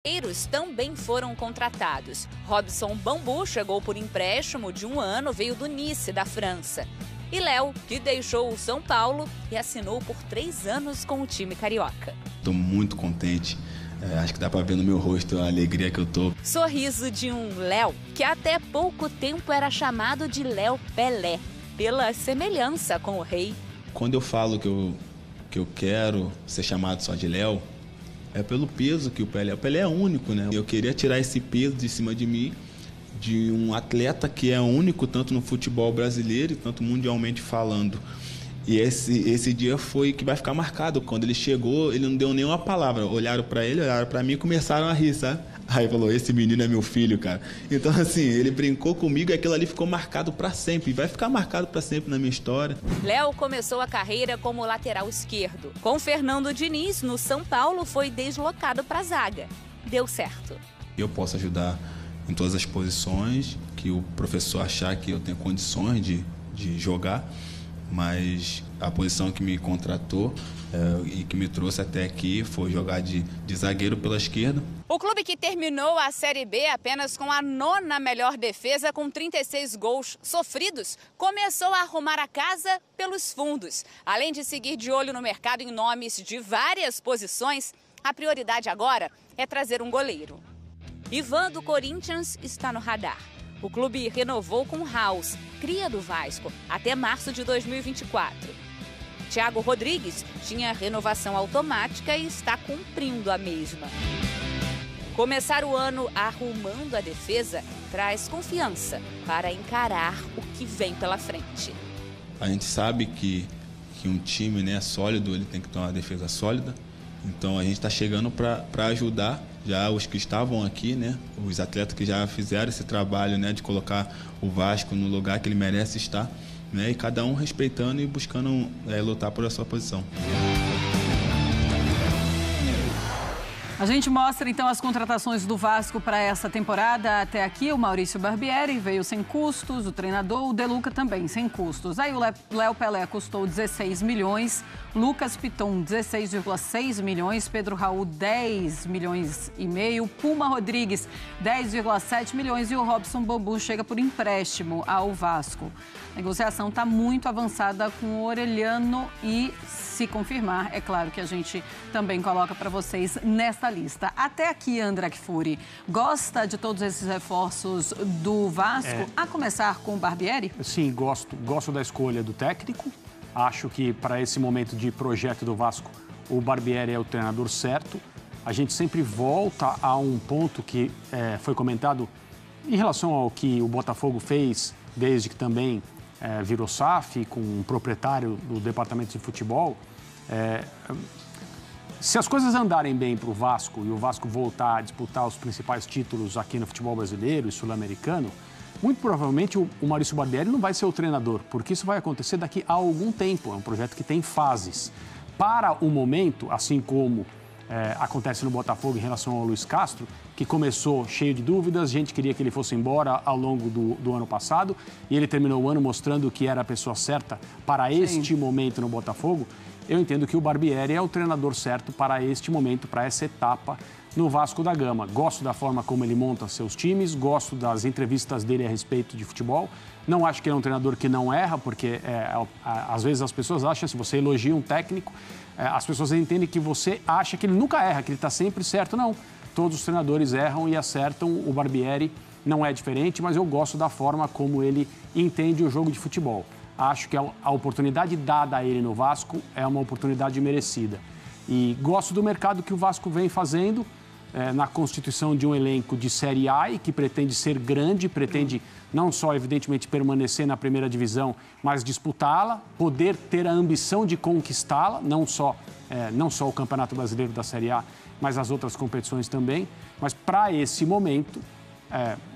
Zagueiros também foram contratados. Robson Bambu chegou por empréstimo de 1 ano, veio do Nice, da França. E Léo, que deixou o São Paulo e assinou por 3 anos com o time carioca. Estou muito contente. Acho que dá para ver no meu rosto a alegria que eu tô. Sorriso de um Léo que até pouco tempo era chamado de Léo Pelé, pela semelhança com o rei. Quando eu falo que eu quero ser chamado só de Léo, é pelo peso que o Pelé é único, né? Eu queria tirar esse peso de cima de mim, de um atleta que é único tanto no futebol brasileiro, tanto mundialmente falando. E esse dia foi que vai ficar marcado. Quando ele chegou, ele não deu nenhuma palavra. Olharam para ele, olharam para mim e começaram a rir, sabe? Aí falou, esse menino é meu filho, cara. Então, assim, ele brincou comigo e aquilo ali ficou marcado para sempre. E vai ficar marcado para sempre na minha história. Léo começou a carreira como lateral esquerdo. Com Fernando Diniz, no São Paulo, foi deslocado para a zaga. Deu certo. Eu posso ajudar em todas as posições que o professor achar que eu tenho condições de jogar. Mas a posição que me contratou e que me trouxe até aqui foi jogar de zagueiro pela esquerda. O clube que terminou a Série B apenas com a 9ª melhor defesa, com 36 gols sofridos, começou a arrumar a casa pelos fundos. Além de seguir de olho no mercado em nomes de várias posições, a prioridade agora é trazer um goleiro. Ivan, do Corinthians, está no radar. O clube renovou com House, cria do Vasco, até março de 2024. Thiago Rodrigues tinha renovação automática e está cumprindo a mesma. Começar o ano arrumando a defesa traz confiança para encarar o que vem pela frente. A gente sabe que um time, né, sólido, ele tem que ter uma defesa sólida. Então a gente está chegando para ajudar já os que estavam aqui, né, os atletas que já fizeram esse trabalho, né, de colocar o Vasco no lugar que ele merece estar, né, e cada um respeitando e buscando lutar por a sua posição. A gente mostra, então, as contratações do Vasco para essa temporada. Até aqui, o Maurício Barbieri veio sem custos, o treinador, o De Luca também sem custos. Aí o Léo Pelé custou 16 milhões, Lucas Piton 16,6 milhões, Pedro Raul 10 milhões e meio, Puma Rodrigues 10,7 milhões e o Robson Bambu chega por empréstimo ao Vasco. A negociação está muito avançada com o Orelhano e, se confirmar, é claro que a gente também coloca para vocês nesta lista. Até aqui, André Kfouri, gosta de todos esses reforços do Vasco, a começar com o Barbieri? Sim, gosto da escolha do técnico. Acho que para esse momento de projeto do Vasco, o Barbieri é o treinador certo. A gente sempre volta a um ponto que foi comentado em relação ao que o Botafogo fez, desde que também virou SAF, com um proprietário do departamento de futebol. Se as coisas andarem bem para o Vasco e o Vasco voltar a disputar os principais títulos aqui no futebol brasileiro e sul-americano, muito provavelmente o Maurício Barbieri não vai ser o treinador, porque isso vai acontecer daqui a algum tempo. É um projeto que tem fases. Para o momento, assim como acontece no Botafogo em relação ao Luiz Castro, que começou cheio de dúvidas, gente queria que ele fosse embora ao longo do ano passado, e ele terminou o ano mostrando que era a pessoa certa para este momento no Botafogo. Eu entendo que o Barbieri é o treinador certo para este momento, para essa etapa no Vasco da Gama. Gosto da forma como ele monta seus times, gosto das entrevistas dele a respeito de futebol. Não acho que ele é um treinador que não erra, porque às vezes as pessoas acham, se você elogia um técnico, as pessoas entendem que você acha que ele nunca erra, que ele está sempre certo. Não, todos os treinadores erram e acertam. O Barbieri não é diferente, mas eu gosto da forma como ele entende o jogo de futebol. Acho que a oportunidade dada a ele no Vasco é uma oportunidade merecida. E gosto do mercado que o Vasco vem fazendo na constituição de um elenco de Série A e que pretende ser grande, pretende não só, evidentemente, permanecer na primeira divisão, mas disputá-la, poder ter a ambição de conquistá-la, não só o Campeonato Brasileiro da Série A, mas as outras competições também. Mas para esse momento,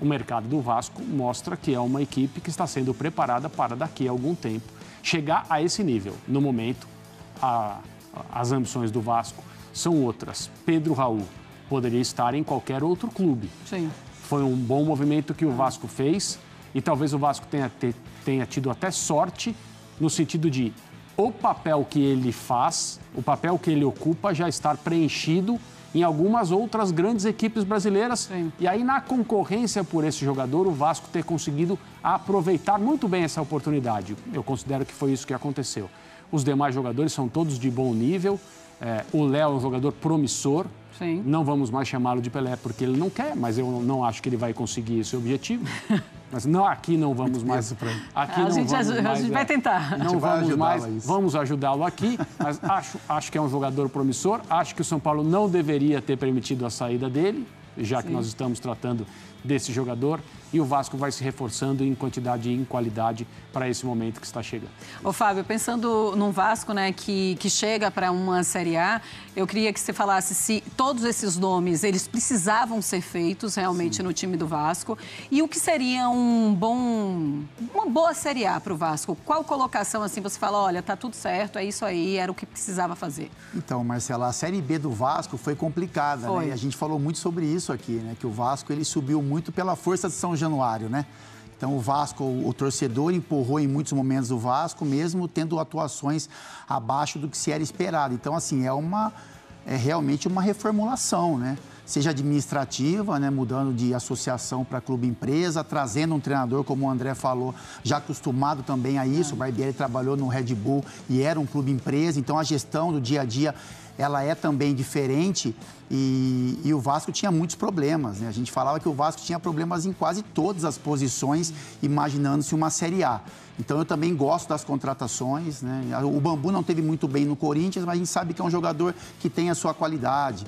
o mercado do Vasco mostra que é uma equipe que está sendo preparada para, daqui a algum tempo, chegar a esse nível. No momento, as ambições do Vasco são outras. Pedro Raul poderia estar em qualquer outro clube. Sim. Foi um bom movimento que o Vasco fez e talvez o Vasco tenha tido até sorte no sentido de o papel que ele faz, o papel que ele ocupa já estar preenchido em algumas outras grandes equipes brasileiras. Sim. E aí, na concorrência por esse jogador, o Vasco ter conseguido aproveitar muito bem essa oportunidade. Eu considero que foi isso que aconteceu. Os demais jogadores são todos de bom nível. O Léo é um jogador promissor. Sim. Não vamos mais chamá-lo de Pelé porque ele não quer, mas eu não acho que ele vai conseguir esse objetivo. Mas não, aqui não vamos mais. Aqui a gente vai tentar. Não vamos mais. Vamos ajudá-lo aqui, mas acho que é um jogador promissor. Acho que o São Paulo não deveria ter permitido a saída dele, já que nós estamos tratando desse jogador. E o Vasco vai se reforçando em quantidade e em qualidade para esse momento que está chegando. Ô, Fábio, pensando num Vasco, né, que chega para uma Série A, eu queria que você falasse se todos esses nomes, eles precisavam ser feitos realmente no time do Vasco e o que seria uma boa Série A para o Vasco. Qual colocação, assim, você fala, olha, tá tudo certo, é isso aí, era o que precisava fazer? Então, Marcela, a Série B do Vasco foi complicada, né? E a gente falou muito sobre isso aqui, né? Que o Vasco, ele subiu muito pela força de São Januário, né? Então, o Vasco, o torcedor empurrou em muitos momentos o Vasco, mesmo tendo atuações abaixo do que se era esperado. Então, assim, é realmente uma reformulação, né? Seja administrativa, né? Mudando de associação para clube-empresa, trazendo um treinador, como o André falou, já acostumado também a isso. O Barbieri trabalhou no Red Bull e era um clube-empresa, então a gestão do dia a dia ela é também diferente e o Vasco tinha muitos problemas, né? A gente falava que o Vasco tinha problemas em quase todas as posições, imaginando-se uma Série A. Então, eu também gosto das contratações, né? O Bambu não teve muito bem no Corinthians, mas a gente sabe que é um jogador que tem a sua qualidade.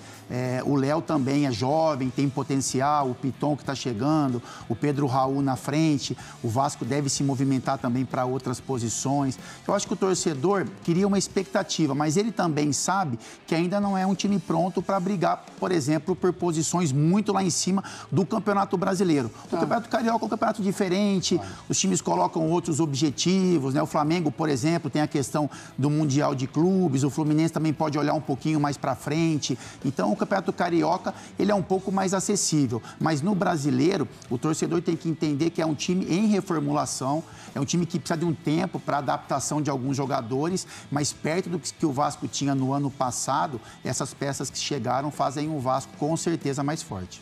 O Léo também é jovem, tem potencial, o Piton que está chegando, o Pedro Raul na frente. O Vasco deve se movimentar também para outras posições. Eu acho que o torcedor queria uma expectativa, mas ele também sabe que ainda não é um time pronto para brigar, por exemplo, por posições muito lá em cima do Campeonato Brasileiro. O Campeonato Carioca é um campeonato diferente, os times colocam outros objetivos, né? O Flamengo, por exemplo, tem a questão do Mundial de Clubes, o Fluminense também pode olhar um pouquinho mais para frente. Então, o Campeonato Carioca, ele é um pouco mais acessível. Mas no Brasileiro, o torcedor tem que entender que é um time em reformulação, é um time que precisa de um tempo para adaptação de alguns jogadores, mas perto do que o Vasco tinha no ano passado, essas peças que chegaram fazem o Vasco com certeza mais forte.